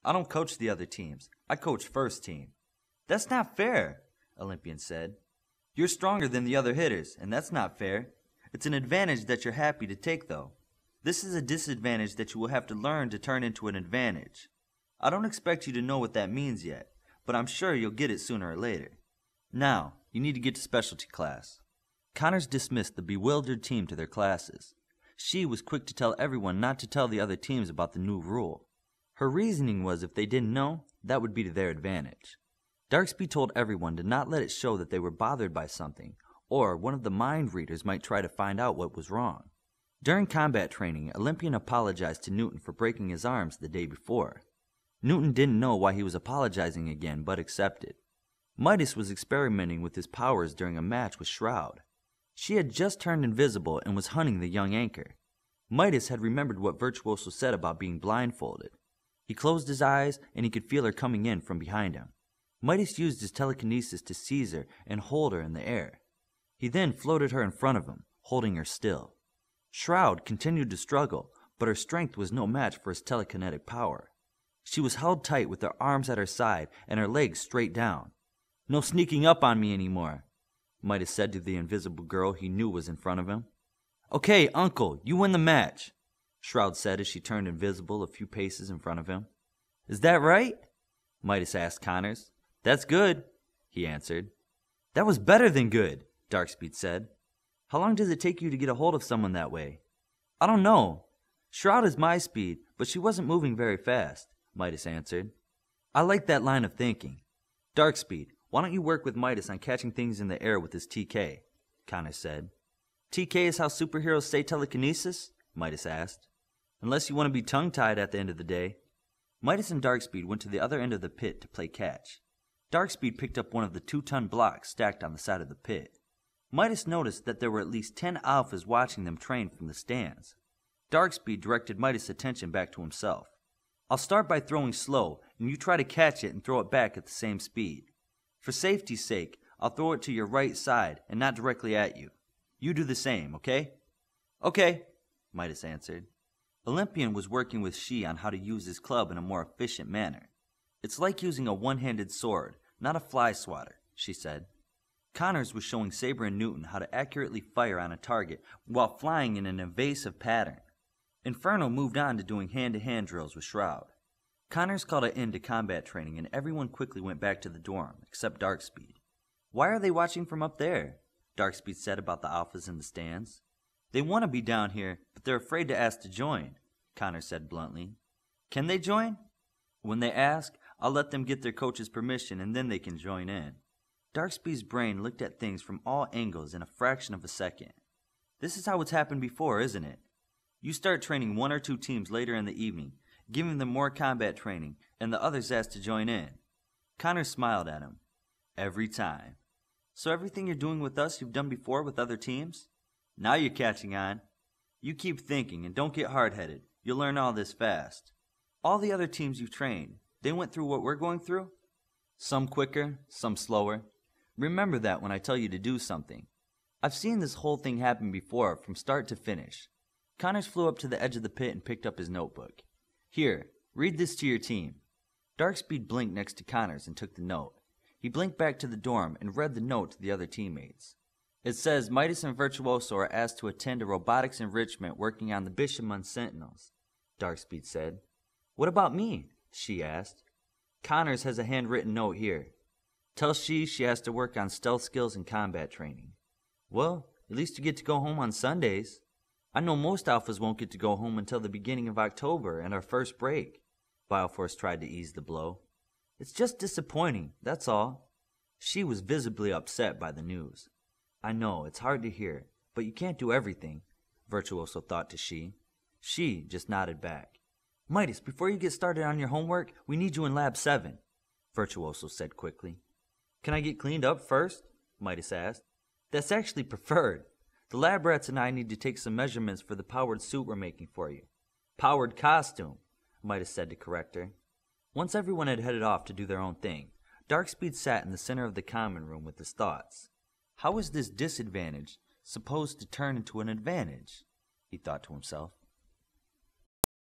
I don't coach the other teams. I coach first team. That's not fair, Olympian said. You're stronger than the other hitters, and that's not fair. It's an advantage that you're happy to take, though. This is a disadvantage that you will have to learn to turn into an advantage. I don't expect you to know what that means yet, but I'm sure you'll get it sooner or later. Now, you need to get to specialty class. Connors dismissed the bewildered team to their classes. She was quick to tell everyone not to tell the other teams about the new rule. Her reasoning was if they didn't know, that would be to their advantage. Darkspeed told everyone to not let it show that they were bothered by something, or one of the mind readers might try to find out what was wrong. During combat training, Olympian apologized to Newton for breaking his arms the day before. Newton didn't know why he was apologizing again, but accepted. Midas was experimenting with his powers during a match with Shroud. She had just turned invisible and was hunting the young anchor. Midas had remembered what Virtuoso said about being blindfolded. He closed his eyes and he could feel her coming in from behind him. Midas used his telekinesis to seize her and hold her in the air. He then floated her in front of him, holding her still. Shroud continued to struggle, but her strength was no match for his telekinetic power. She was held tight with her arms at her side and her legs straight down. "No sneaking up on me anymore," Midas said to the invisible girl he knew was in front of him. "Okay, Uncle, you win the match," Shroud said as she turned invisible a few paces in front of him. "Is that right?" Midas asked Connors. "That's good," he answered. "That was better than good," Darkspeed said. "How long does it take you to get a hold of someone that way?" "I don't know. Shroud is my speed, but she wasn't moving very fast," Midas answered. "I like that line of thinking. Darkspeed, why don't you work with Midas on catching things in the air with his TK?" Connors said. "TK is how superheroes say telekinesis?" Midas asked. "Unless you want to be tongue-tied at the end of the day." Midas and Darkspeed went to the other end of the pit to play catch. Darkspeed picked up one of the 2-ton blocks stacked on the side of the pit. Midas noticed that there were at least 10 alphas watching them train from the stands. Darkspeed directed Midas' attention back to himself. "I'll start by throwing slow, and you try to catch it and throw it back at the same speed. For safety's sake, I'll throw it to your right side and not directly at you. You do the same, okay?" "Okay," Midas answered. Olympian was working with She on how to use his club in a more efficient manner. "It's like using a one-handed sword, not a fly swatter," she said. Connors was showing Saber and Newton how to accurately fire on a target while flying in an evasive pattern. Inferno moved on to doing hand-to-hand drills with Shroud. Connors called an end to combat training and everyone quickly went back to the dorm, except Darkspeed. "Why are they watching from up there?" Darkspeed said about the alphas in the stands. "They want to be down here, but they're afraid to ask to join," Connors said bluntly. "Can they join?" "When they ask, I'll let them get their coach's permission and then they can join in." Darkspeed's brain looked at things from all angles in a fraction of a second. "This is how it's happened before, isn't it? You start training 1 or 2 teams later in the evening, giving them more combat training, and the others ask to join in." Connors smiled at him. "Every time. So everything you're doing with us you've done before with other teams? Now you're catching on. You keep thinking and don't get hard-headed. You'll learn all this fast. All the other teams you've trained, they went through what we're going through? Some quicker, some slower. Remember that when I tell you to do something. I've seen this whole thing happen before, from start to finish." Connors flew up to the edge of the pit and picked up his notebook. "Here, read this to your team." Darkspeed blinked next to Connors and took the note. He blinked back to the dorm and read the note to the other teammates. "It says Midas and Virtuoso are asked to attend a robotics enrichment working on the Bishamon Sentinels," Darkspeed said. "What about me?" She asked. "Connors has a handwritten note here. Tell she has to work on stealth skills and combat training." "Well, at least you get to go home on Sundays. I know most alphas won't get to go home until the beginning of October and our first break." Bioforce tried to ease the blow. "It's just disappointing, that's all." She was visibly upset by the news. "I know, it's hard to hear, but you can't do everything," Virtuoso thought to She. She just nodded back. "Midas, before you get started on your homework, we need you in Lab 7, Virtuoso said quickly. "Can I get cleaned up first?" Midas asked. "That's actually preferred. The lab rats and I need to take some measurements for the powered suit we're making for you." "Powered costume," Midas said to correct her. Once everyone had headed off to do their own thing, Darkspeed sat in the center of the common room with his thoughts. How is this disadvantage supposed to turn into an advantage? He thought to himself.